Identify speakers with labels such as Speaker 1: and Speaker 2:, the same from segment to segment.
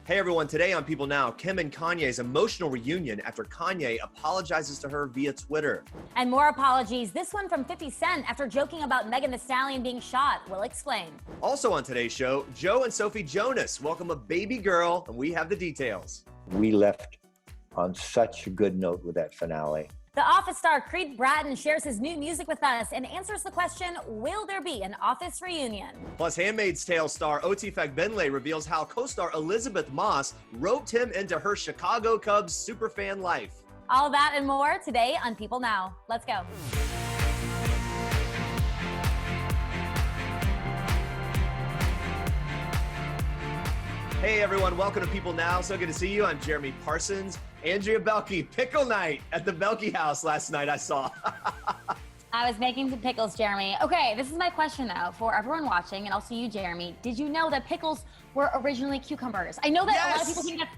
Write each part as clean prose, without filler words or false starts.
Speaker 1: Hey everyone, today on People Now, Kim and Kanye's emotional reunion after Kanye apologizes to her via Twitter.
Speaker 2: And more apologies, this one from 50 Cent after joking about Megan Thee Stallion being shot. We'll explain.
Speaker 1: Also on today's show, Joe and Sophie Jonas welcome a baby girl, and we have the details.
Speaker 3: We left on such a good note with that finale.
Speaker 2: The Office star Creed Bratton shares his new music with us and answers the question, will there be an Office reunion?
Speaker 1: Plus, Handmaid's Tale star Oti Fagbenle reveals how co-star Elizabeth Moss roped him into her Chicago Cubs superfan life.
Speaker 2: All that and more today on People Now. Let's go.
Speaker 1: Hey everyone, welcome to People Now. So good to see you. I'm Jeremy Parsons. Andrea Boehlke, Pickle Knight at the Boehlke house last night, I saw.
Speaker 2: I was making some pickles, Jeremy. Okay, this is my question though for everyone watching and also you, Jeremy. Did you know that pickles were originally cucumbers? I know that a lot of people think that.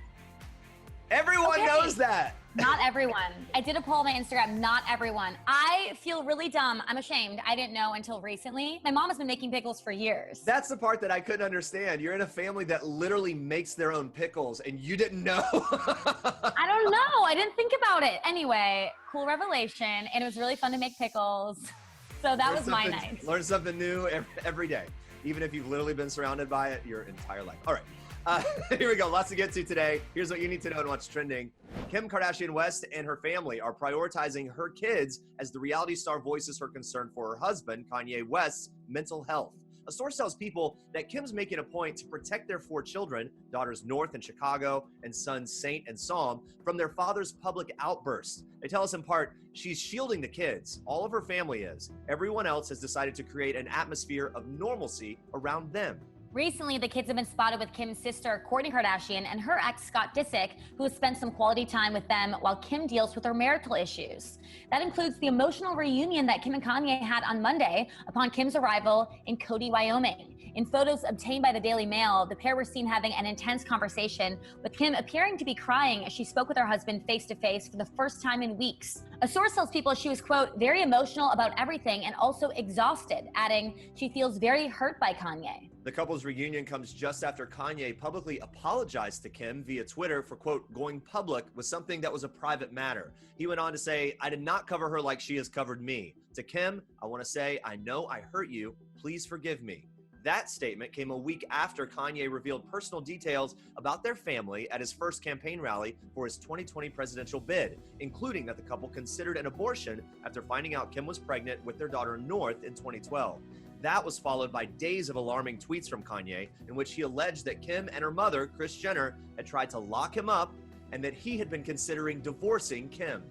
Speaker 1: Everyone knows that.
Speaker 2: Not everyone. I did a poll on my Instagram, not everyone. I feel really dumb. I'm ashamed. I didn't know until recently. My mom has been making pickles for years.
Speaker 1: That's the part that I couldn't understand. You're in a family that literally makes their own pickles and you didn't know.
Speaker 2: I don't know. I didn't think about it. Anyway, cool revelation. And it was really fun to make pickles. So that was my night.
Speaker 1: Learn something new every day, even if you've literally been surrounded by it your entire life. All right. Here we go. Lots to get to today. Here's what you need to know and what's trending. Kim Kardashian West and her family are prioritizing her kids as the reality star voices her concern for her husband, Kanye West's mental health. A source tells People that Kim's making a point to protect their 4 children, daughters North and Chicago and sons Saint and Psalm, from their father's public outbursts. They tell us in part, she's shielding the kids. All of her family is. Everyone else has decided to create an atmosphere of normalcy around them.
Speaker 2: Recently, the kids have been spotted with Kim's sister, Kourtney Kardashian, and her ex, Scott Disick, who has spent some quality time with them while Kim deals with her marital issues. That includes the emotional reunion that Kim and Kanye had on Monday upon Kim's arrival in Cody, Wyoming. In photos obtained by the Daily Mail, the pair were seen having an intense conversation, with Kim appearing to be crying as she spoke with her husband face-to-face for the first time in weeks. A source tells People she was, quote, very emotional about everything and also exhausted, adding she feels very hurt by Kanye.
Speaker 1: The couple's reunion comes just after Kanye publicly apologized to Kim via Twitter for, quote, going public with something that was a private matter. He went on to say, I did not cover her like she has covered me. To Kim, I want to say, I know I hurt you. Please forgive me. That statement came a week after Kanye revealed personal details about their family at his first campaign rally for his 2020 presidential bid, including that the couple considered an abortion after finding out Kim was pregnant with their daughter North in 2012. That was followed by days of alarming tweets from Kanye in which he alleged that Kim and her mother, Kris Jenner, had tried to lock him up and that he had been considering divorcing Kim.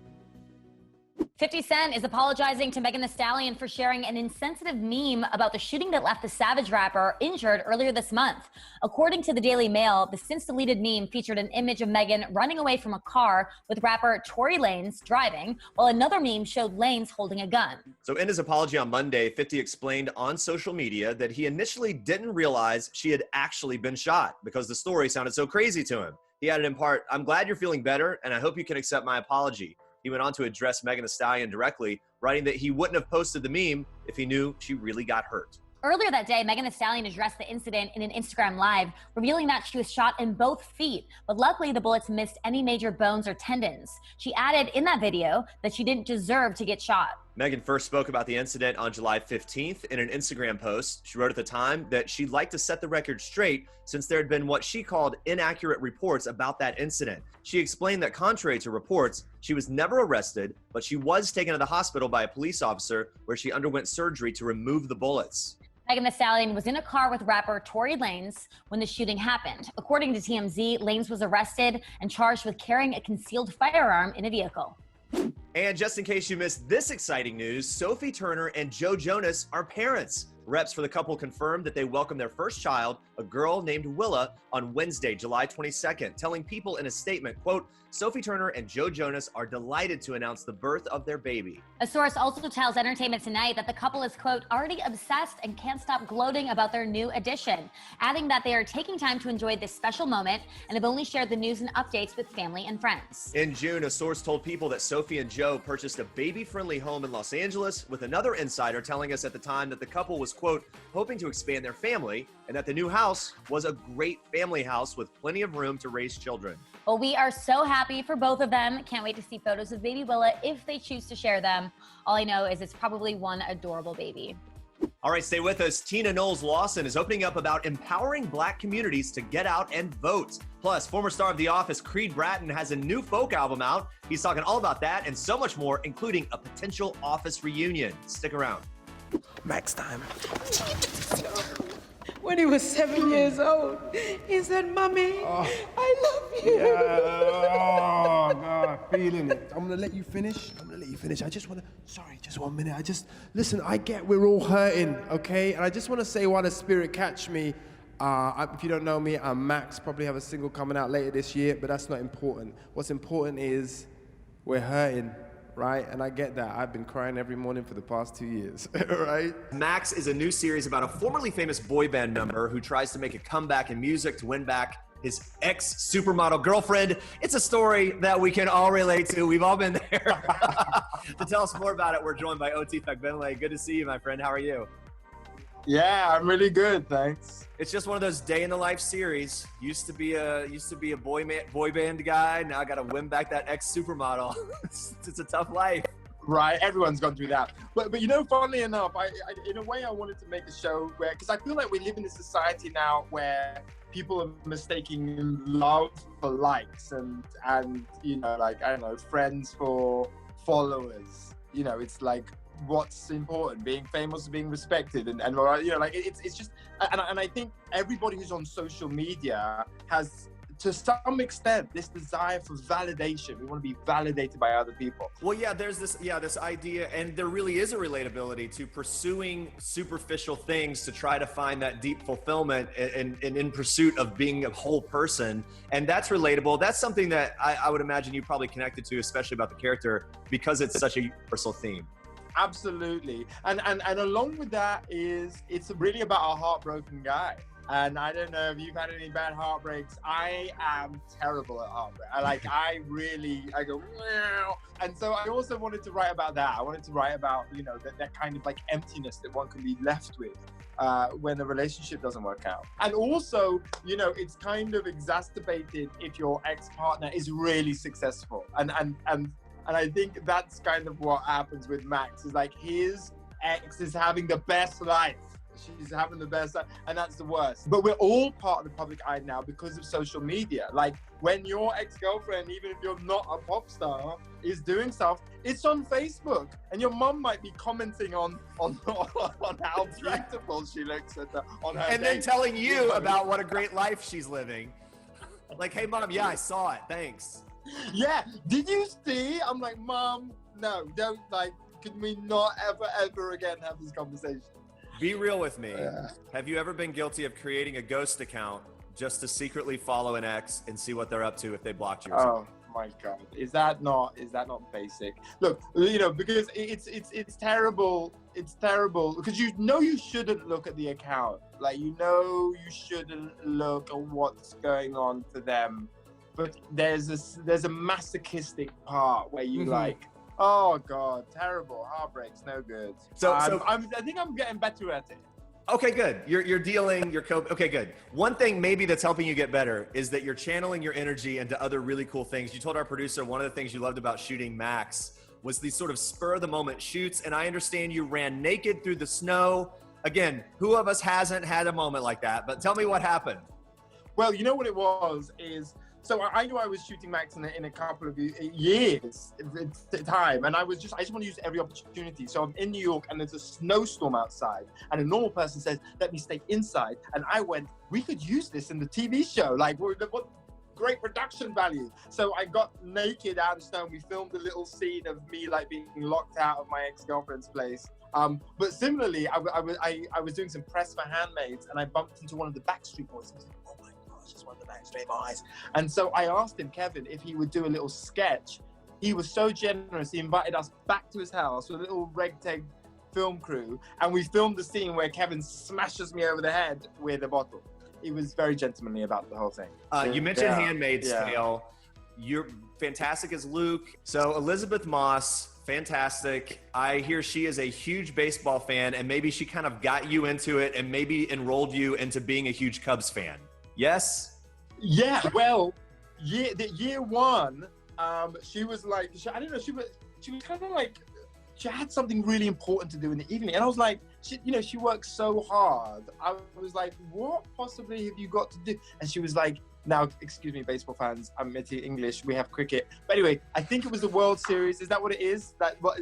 Speaker 2: 50 Cent is apologizing to Megan Thee Stallion for sharing an insensitive meme about the shooting that left the Savage rapper injured earlier this month. According to the Daily Mail, the since-deleted meme featured an image of Megan running away from a car with rapper Tory Lanez driving, while another meme showed Lanez holding a gun.
Speaker 1: So in his apology on Monday, 50 explained on social media that he initially didn't realize she had actually been shot because the story sounded so crazy to him. He added in part, I'm glad you're feeling better, and I hope you can accept my apology. He went on to address Megan Thee Stallion directly, writing that he wouldn't have posted the meme if he knew she really got hurt.
Speaker 2: Earlier that day, Megan Thee Stallion addressed the incident in an Instagram Live, revealing that she was shot in both feet, but luckily the bullets missed any major bones or tendons. She added in that video that she didn't deserve to get shot.
Speaker 1: Megan first spoke about the incident on July 15th in an Instagram post. She wrote at the time that she'd like to set the record straight since there had been what she called inaccurate reports about that incident. She explained that contrary to reports, she was never arrested, but she was taken to the hospital by a police officer where she underwent surgery to remove the bullets.
Speaker 2: Megan Thee Stallion was in a car with rapper Tory Lanez when the shooting happened. According to TMZ, Lanez was arrested and charged with carrying a concealed firearm in a vehicle.
Speaker 1: And just in case you missed this exciting news, Sophie Turner and Joe Jonas are parents. Reps for the couple confirmed that they welcomed their first child, a girl named Willa, on Wednesday, July 22nd, telling People in a statement, quote, Sophie Turner and Joe Jonas are delighted to announce the birth of their baby.
Speaker 2: A source also tells Entertainment Tonight that the couple is, quote, already obsessed and can't stop gloating about their new addition, adding that they are taking time to enjoy this special moment and have only shared the news and updates with family and friends.
Speaker 1: In June, a source told People that Sophie and Joe purchased a baby-friendly home in Los Angeles, with another insider telling us at the time that the couple was, quote, hoping to expand their family and that the new house house was a great family house with plenty of room to raise children.
Speaker 2: Well, we are so happy for both of them. Can't wait to see photos of baby Willa if they choose to share them. All I know is it's probably one adorable baby.
Speaker 1: All right, stay with us. Tina Knowles-Lawson is opening up about empowering Black communities to get out and vote. Plus, former star of The Office, Creed Bratton, has a new folk album out. He's talking all about that and so much more, including a potential Office reunion. Stick around.
Speaker 4: Max time.
Speaker 5: When he was 7 years old, he said, "Mommy, I love you."
Speaker 4: Oh, God, feeling it. I'm gonna let you finish. I just wanna, sorry, just 1 minute. Listen, I get we're all hurting, okay? And I just wanna say why the spirit catch me. If you don't know me, I'm Max, probably have a single coming out later this year, but that's not important. What's important is we're hurting. Right? And I get that. I've been crying every morning for the past 2 years, right?
Speaker 1: Max is a new series about a formerly famous boy band member who tries to make a comeback in music to win back his ex-supermodel girlfriend. It's a story that we can all relate to. We've all been there. To tell us more about it, we're joined by Oti Fagbenle. Good to see you, my friend. How are you?
Speaker 6: Yeah, I'm really good, thanks.
Speaker 1: It's just one of those day in the life series. Used to be a boy band guy. Now I got to win back that ex-supermodel. It's a tough life.
Speaker 6: Right, everyone's gone through that. But you know, funnily enough, I in a way I wanted to make a show where, because I feel like we live in a society now where people are mistaking love for likes and you know, like, I don't know, friends for followers. You know, it's like, what's important, being famous, being respected, and you know, like it's just, and I think everybody who's on social media has, to some extent, this desire for validation. We want to be validated by other people.
Speaker 1: Well, yeah, there's this idea, and there really is a relatability to pursuing superficial things to try to find that deep fulfillment and in pursuit of being a whole person. And that's relatable. That's something that I would imagine you probably connected to, especially about the character, because it's such a universal theme.
Speaker 6: Absolutely. And along with that it's really about a heartbroken guy. And I don't know if you've had any bad heartbreaks. I am terrible at heartbreak. I go, meow. And so I also wanted to write about that. I wanted to write about, you know, that kind of like emptiness that one can be left with when a relationship doesn't work out. And also, you know, it's kind of exacerbated if your ex-partner is really successful. And I think that's kind of what happens with Max, is like his ex is having the best life. She's having the best life, and that's the worst. But we're all part of the public eye now because of social media. Like, when your ex-girlfriend, even if you're not a pop star, is doing stuff, it's on Facebook. And your mum might be commenting on how beautiful she looks on her
Speaker 1: And then telling you about what a great life she's living. Like, hey, Mom, yeah, I saw it. Thanks.
Speaker 6: Yeah, did you see? I'm like, Mom, no, don't, like, can we not ever again have this conversation?
Speaker 1: Be real with me. Yeah. Have you ever been guilty of creating a ghost account just to secretly follow an ex and see what they're up to if they blocked you?
Speaker 6: Oh my God, is that not basic? Look, you know, because it's terrible. It's terrible because you know you shouldn't look at the account. Like, you know you shouldn't look at what's going on for them. But there's a masochistic part where you like, oh God, terrible, heartbreak's no good. I think I'm getting better at it.
Speaker 1: Okay, good. You're dealing. Okay, good. One thing maybe that's helping you get better is that you're channeling your energy into other really cool things. You told our producer one of the things you loved about shooting Max was these sort of spur of the moment shoots, and I understand you ran naked through the snow. Again, who of us hasn't had a moment like that? But tell me what happened.
Speaker 6: Well, you know what it was is. So I knew I was shooting Max in a couple of years time, and I just want to use every opportunity. So I'm in New York, and there's a snowstorm outside, and a normal person says, "Let me stay inside." And I went, "We could use this in the TV show. Like, what great production value!" So I got naked out of the snow, and we filmed a little scene of me like being locked out of my ex-girlfriend's place. But similarly, I was doing some press for Handmaids, and I bumped into one of the Backstreet Boys. I was like, "Oh my gosh, it's one of the Backstreet Boys." And so I asked him, Kevin, if he would do a little sketch. He was so generous. He invited us back to his house with a little ragtag film crew, and we filmed the scene where Kevin smashes me over the head with a bottle. He was very gentlemanly about the whole thing.
Speaker 1: You mentioned Handmaid's Tale. You're fantastic as Luke. So Elizabeth Moss, fantastic. I hear she is a huge baseball fan, and maybe she kind of got you into it and maybe enrolled you into being a huge Cubs fan. Yes?
Speaker 6: Yeah, well, year one, she was like, I don't know, she was kind of like, she had something really important to do in the evening. And I was like, she works so hard. I was like, what possibly have you got to do? And she was like, now, excuse me, baseball fans, I'm meant English, we have cricket. But anyway, I think it was the World Series. Is that what it is?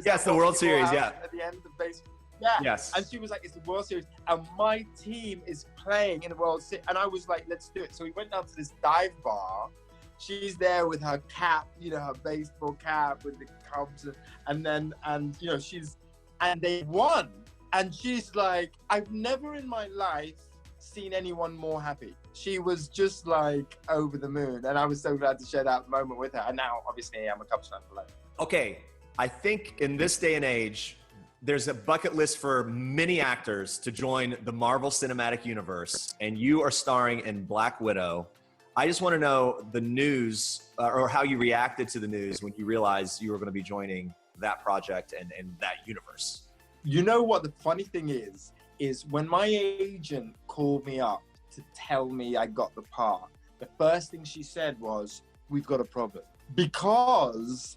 Speaker 1: Yes, the World Series, yeah.
Speaker 6: At the end of baseball. Yeah.
Speaker 1: Yes.
Speaker 6: And she was like, it's the World Series. And my team is playing in the World Series. And I was like, let's do it. So we went down to this dive bar. She's there with her cap, her baseball cap with the Cubs. And they won. And she's like, I've never in my life seen anyone more happy. She was just like over the moon. And I was so glad to share that moment with her. And now, obviously, I'm a Cubs fan for life.
Speaker 1: Okay. I think in this day and age, there's a bucket list for many actors to join the Marvel Cinematic Universe, and you are starring in Black Widow. I just want to know the news or how you reacted to the news when you realized you were going to be joining that project and that universe.
Speaker 6: You know what the funny thing is when my agent called me up to tell me I got the part, the first thing she said was, we've got a problem. Because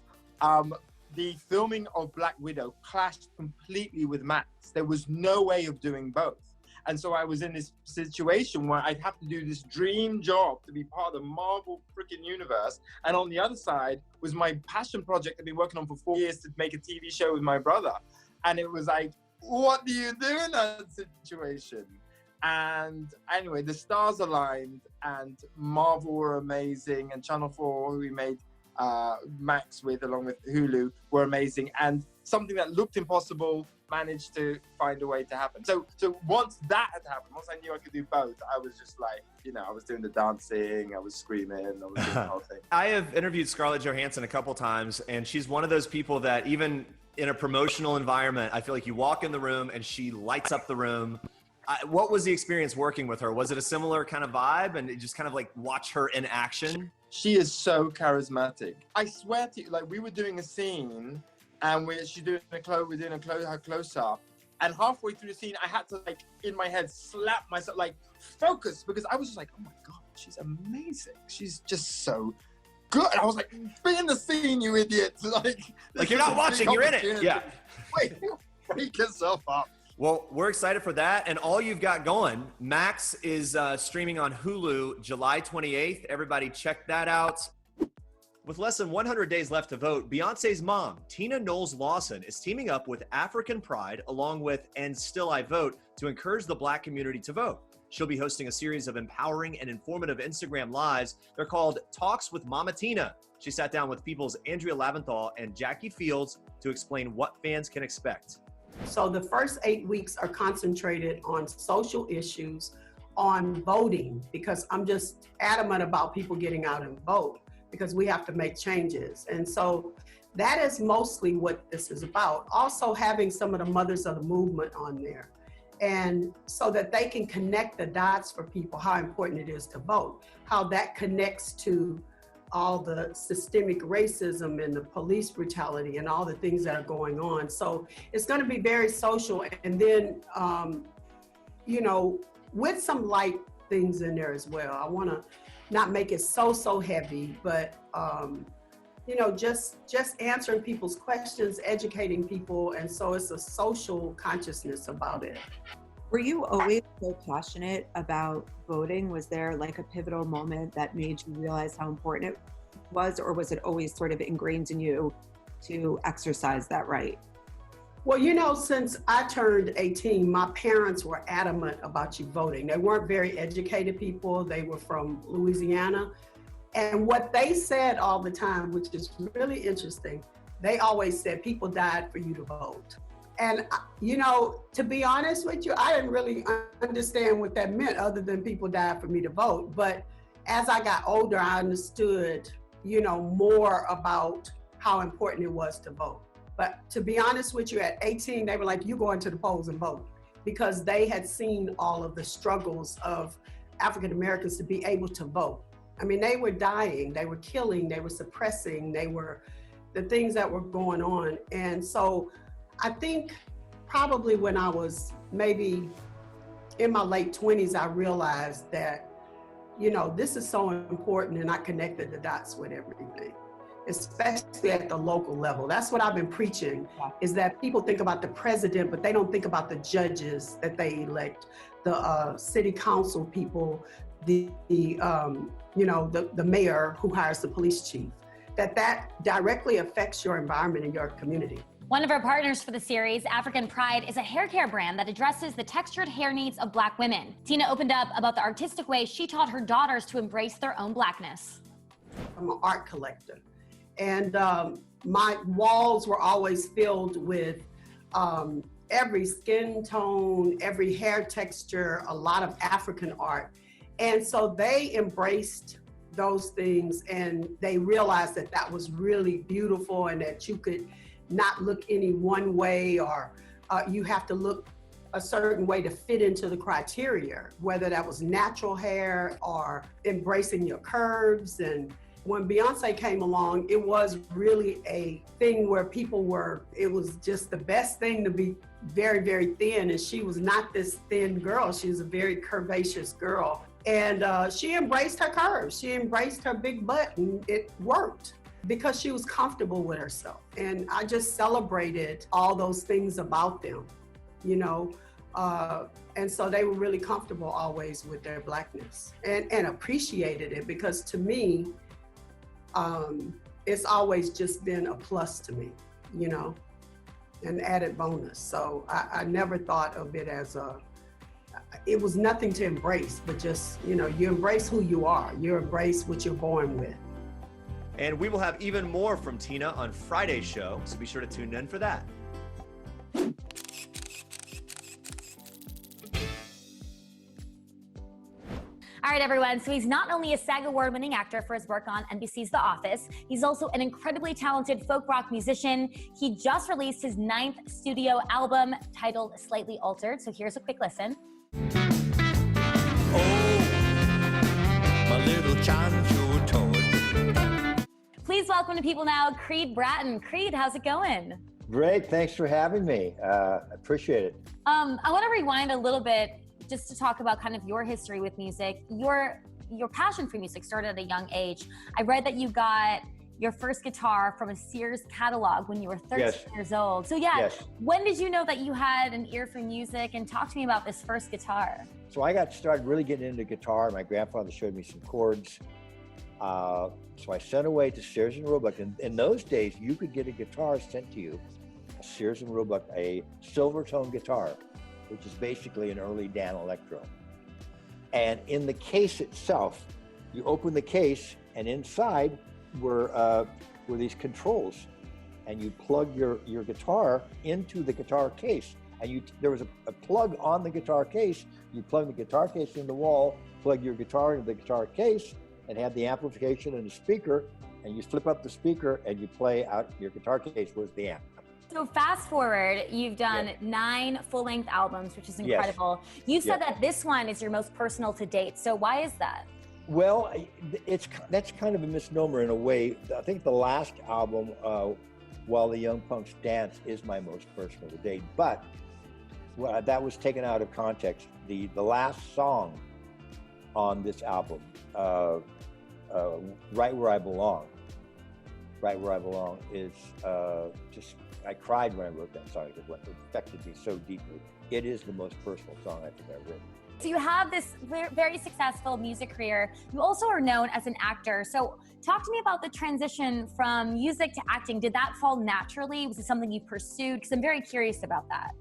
Speaker 6: the filming of Black Widow clashed completely with Max. There was no way of doing both. And so I was in this situation where I'd have to do this dream job to be part of the Marvel freaking universe. And on the other side was my passion project I've been working on for 4 years to make a TV show with my brother. And it was like, what do you do in that situation? And anyway, the stars aligned and Marvel were amazing. And Channel 4, who we made Max with, along with Hulu, were amazing. And something that looked impossible managed to find a way to happen. So once that had happened, once I knew I could do both, I was just like, I was doing the dancing, I was screaming, I was doing the whole thing.
Speaker 1: I have interviewed Scarlett Johansson a couple times, and she's one of those people that even in a promotional environment, I feel like you walk in the room and she lights up the room. What was the experience working with her? Was it a similar kind of vibe and just kind of like watch her in action?
Speaker 6: She is so charismatic. I swear to you, like we were doing a scene and we're doing her close up. And halfway through the scene, I had to like, in my head, slap myself, like focus, because I was just like, oh my God, she's amazing. She's just so good. And I was like, be in the scene, you idiot. Like
Speaker 1: you're not watching, you're in it. Yeah.
Speaker 6: Wait, wake yourself up.
Speaker 1: Well, we're excited for that. And all you've got going, Max is streaming on Hulu July 28th. Everybody check that out. With less than 100 days left to vote, Beyonce's mom, Tina Knowles-Lawson, is teaming up with African Pride along with And Still I Vote to encourage the Black community to vote. She'll be hosting a series of empowering and informative Instagram lives. They're called Talks with Mama Tina. She sat down with People's Andrea Laventhal and Jackie Fields to explain what fans can expect.
Speaker 7: So the first 8 weeks are concentrated on social issues, on voting, because I'm just adamant about people getting out and vote, because we have to make changes. And so that is mostly what this is about. Also having some of the mothers of the movement on there, and so that they can connect the dots for people, how important it is to vote, how that connects to all the systemic racism and the police brutality and all the things that are going on. So it's going to be very social, and then, with some light things in there as well. I want to not make it so heavy, but, just answering people's questions, educating people. And so it's a social consciousness about it.
Speaker 8: Were you always so passionate about voting? Was there like a pivotal moment that made you realize how important it was, or was it always sort of ingrained in you to exercise that right?
Speaker 7: Well, since I turned 18, my parents were adamant about you voting. They weren't very educated people. They were from Louisiana. And what they said all the time, which is really interesting, they always said people died for you to vote. And, to be honest with you, I didn't really understand what that meant other than people died for me to vote. But as I got older, I understood, more about how important it was to vote. But to be honest with you, at 18, they were like, you go into the polls and vote, because they had seen all of the struggles of African Americans to be able to vote. I mean, they were dying, they were killing, they were suppressing, they were the things that were going on. And so I think probably when I was maybe in my late 20s, I realized that, you know, this is so important, and I connected the dots with everything, especially at the local level. That's what I've been preaching, is that people think about the president, but they don't think about the judges that they elect, the city council people, the mayor who hires the police chief, that directly affects your environment and your community.
Speaker 2: One of our partners for the series, African Pride, is a hair care brand that addresses the textured hair needs of Black women. Tina opened up about the artistic way she taught her daughters to embrace their own Blackness.
Speaker 7: I'm an art collector, and my walls were always filled with every skin tone, every hair texture, a lot of African art. And so they embraced those things, and they realized that that was really beautiful, and that you could not look any one way, or you have to look a certain way to fit into the criteria, whether that was natural hair or embracing your curves. And when Beyonce came along, it was really a thing where it was just the best thing to be very, very thin. And she was not this thin girl. She was a very curvaceous girl. And she embraced her curves. She embraced her big butt, and it worked because she was comfortable with herself. And I just celebrated all those things about them, you know? And so they were really comfortable always with their Blackness, and appreciated it, because to me, it's always just been a plus to me, you know, an added bonus. So I never thought of it as it was nothing to embrace, but just, you know, you embrace who you are, you embrace what you're born with.
Speaker 1: And we will have even more from Tina on Friday's show, so be sure to tune in for that.
Speaker 2: All right, everyone. So he's not only a SAG Award-winning actor for his work on NBC's The Office, he's also an incredibly talented folk rock musician. He just released his 9th studio album titled Slightly Altered. So here's a quick listen.
Speaker 9: Oh, my little Chancho toad.
Speaker 2: Please welcome to People Now, Creed Bratton. Creed, how's it going?
Speaker 3: Great, thanks for having me. Appreciate it.
Speaker 2: I want to rewind a little bit just to talk about kind of your history with music. Your passion for music started at a young age. I read that you got your first guitar from a Sears catalog when you were 13 years old. So when did you know that you had an ear for music? And talk to me about this first guitar.
Speaker 3: So I got started really getting into guitar. My grandfather showed me some chords. So I sent away to Sears and Roebuck. And in those days, you could get a guitar sent to you, a Sears and Roebuck, a silver tone guitar, which is basically an early Dan Electro. And in the case itself, you open the case, and inside were these controls, and you plug your guitar into the guitar case. And there was a plug on the guitar case. You plug the guitar case in the wall, plug your guitar into the guitar case, and have the amplification and the speaker, and you flip up the speaker and you play out your guitar case was the amp.
Speaker 2: So fast forward, you've done 9 full-length albums, which is incredible. You said that this one is your most personal to date. So why is that?
Speaker 3: Well, that's kind of a misnomer in a way. I think the last album, While the Young Punks Dance, is my most personal to date, but that was taken out of context. The last song on this album, Right Where I Belong, is just, I cried when I wrote that song because it affected me so deeply. It is the most personal song I think I've written.
Speaker 2: So you have this very successful music career. You also are known as an actor. So talk to me about the transition from music to acting. Did that fall naturally? Was it something you pursued? Because I'm very curious about that.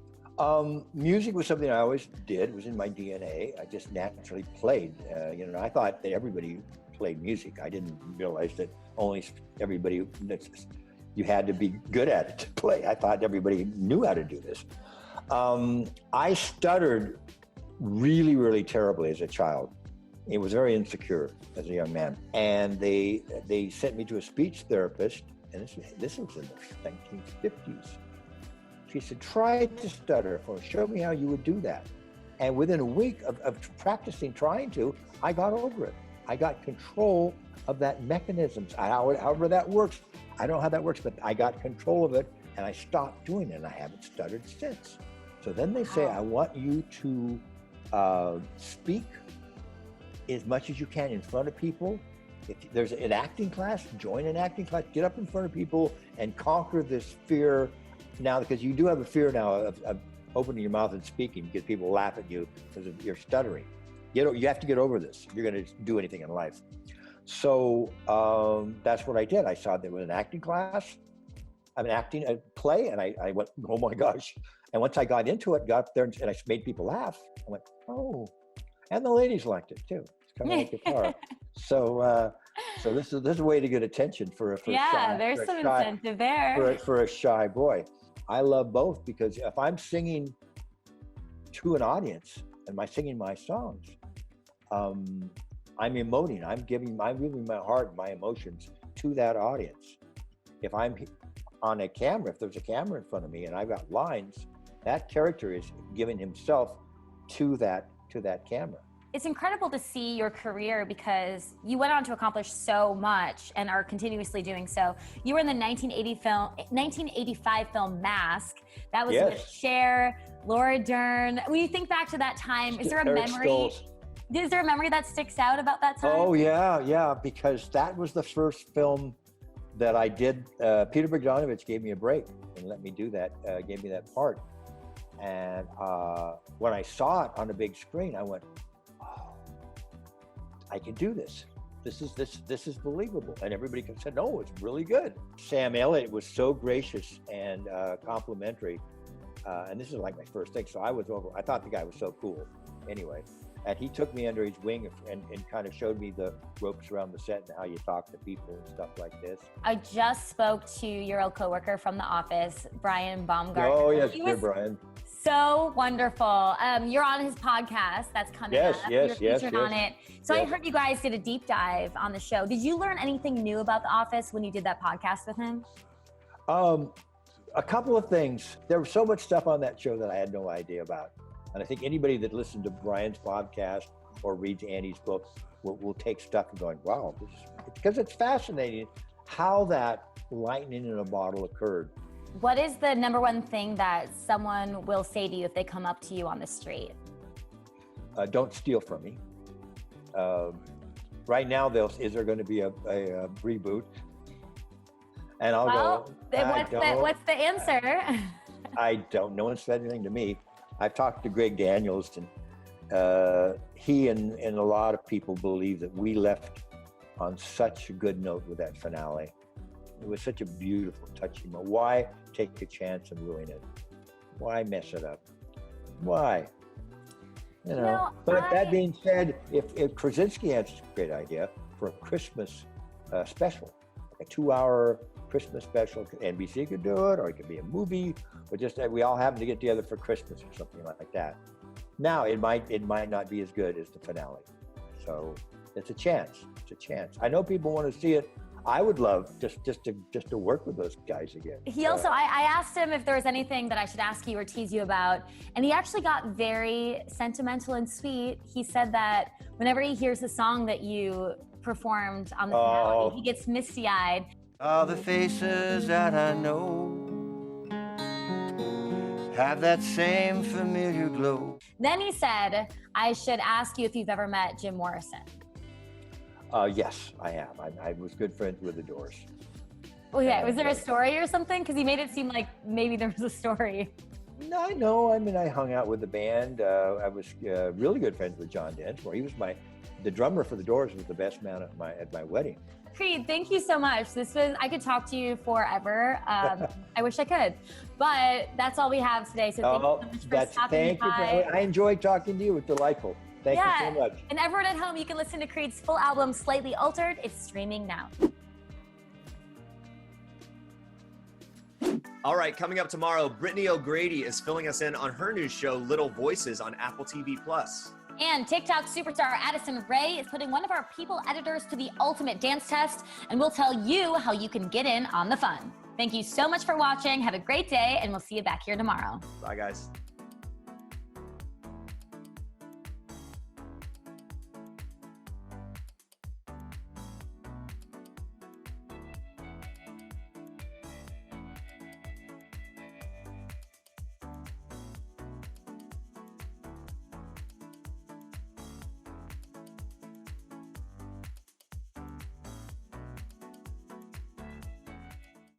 Speaker 3: Music was something I always did. It was in my DNA. I just naturally played. I thought that everybody played music. I didn't realize that only everybody, you had to be good at it to play. I thought everybody knew how to do this. I stuttered really, really terribly as a child. I was very insecure as a young man. And they sent me to a speech therapist, and this was in the 1950s. She said, try to stutter for me. Show me how you would do that. And within a week of practicing trying to, I got over it. I got control of that mechanism. However that works, I don't know how that works, but I got control of it and I stopped doing it and I haven't stuttered since. So then they say, I want you to speak as much as you can in front of people. If there's an acting class, join an acting class, get up in front of people and conquer this fear now, because you do have a fear now of opening your mouth and speaking because people laugh at you because of your stuttering. You have to get over this if you're going to do anything in life. So that's what I did. I saw there was an acting class, a play, and I went, oh my gosh. And once I got into it, got up there and I made people laugh. I went, oh, and the ladies liked it too. It's kind of like guitar. So this is a way to get attention for a shy,
Speaker 2: there's some incentive there.
Speaker 3: For a shy boy. I love both because if I'm singing to an audience and singing my songs, I'm emoting. I'm giving my heart, my emotions to that audience. If I'm on a camera, if there's a camera in front of me and I've got lines, that character is giving himself to that camera.
Speaker 2: It's incredible to see your career because you went on to accomplish so much and are continuously doing so. You were in the 1985 film Mask. That was with Cher, Laura Dern. When you think back to that time, is there a memory? Is there a memory that sticks out about that time?
Speaker 3: Oh yeah, because that was the first film that I did. Peter Bogdanovich gave me a break and let me do that, gave me that part. And when I saw it on the big screen, I went, I can do this. This is believable. And everybody said, no, it's really good. Sam Elliott was so gracious and complimentary. And this is like my first thing. So I thought the guy was so cool anyway. And he took me under his wing and kind of showed me the ropes around the set and how you talk to people and stuff like this.
Speaker 2: I just spoke to your old coworker from The Office, Brian Baumgartner.
Speaker 3: Oh, yes, dear Brian.
Speaker 2: So wonderful. You're on his podcast that's coming up. You're featured on it. So I heard you guys did a deep dive on the show. Did you learn anything new about The Office when you did that podcast with him?
Speaker 3: A couple of things. There was so much stuff on that show that I had no idea about. And I think anybody that listened to Brian's podcast or reads Andy's book will take stuff and going, wow, because it's fascinating how that lightning in a bottle occurred.
Speaker 2: What is the number one thing that someone will say to you if they come up to you on the street?
Speaker 3: Don't steal from me. Right now, is there going to be a reboot? And I'll go,
Speaker 2: what's the answer?
Speaker 3: I don't. No one said anything to me. I've talked to Greg Daniels, and he and a lot of people believe that we left on such a good note with that finale. It was such a beautiful, touching moment. Why take a chance and ruin it? Why mess it up? Why? You know. But that being said, if Krasinski has a great idea for a Christmas special, like a 2-hour Christmas special, NBC could do it, or it could be a movie, or just we all happen to get together for Christmas or something like that. Now it might not be as good as the finale, so it's a chance. It's a chance. I know people want to see it. I would love just to work with those guys again.
Speaker 2: He also, I asked him if there was anything that I should ask you or tease you about, and he actually got very sentimental and sweet. He said that whenever he hears the song that you performed on the finale, he gets misty-eyed.
Speaker 9: All the faces that I know have that same familiar glow.
Speaker 2: Then he said, I should ask you if you've ever met Jim Morrison.
Speaker 3: Yes, I have. I was good friends with the Doors.
Speaker 2: Okay, was there a story or something? Because he made it seem like maybe there was a story.
Speaker 3: No, I mean, I hung out with the band. I was really good friends with John Densmore. He was the drummer for the Doors was the best man at my wedding.
Speaker 2: Creed, thank you so much. I could talk to you forever. I wish I could, but that's all we have today. So thank you so much for stopping by.
Speaker 3: I enjoyed talking to you. It was delightful. Thank you so much.
Speaker 2: And everyone at home, you can listen to Creed's full album, Slightly Altered. It's streaming now.
Speaker 1: All right, coming up tomorrow, Brittany O'Grady is filling us in on her new show, Little Voices, on Apple TV+.
Speaker 2: And TikTok superstar Addison Rae is putting one of our People editors to the ultimate dance test, and we'll tell you how you can get in on the fun. Thank you so much for watching. Have a great day, and we'll see you back here tomorrow.
Speaker 1: Bye, guys.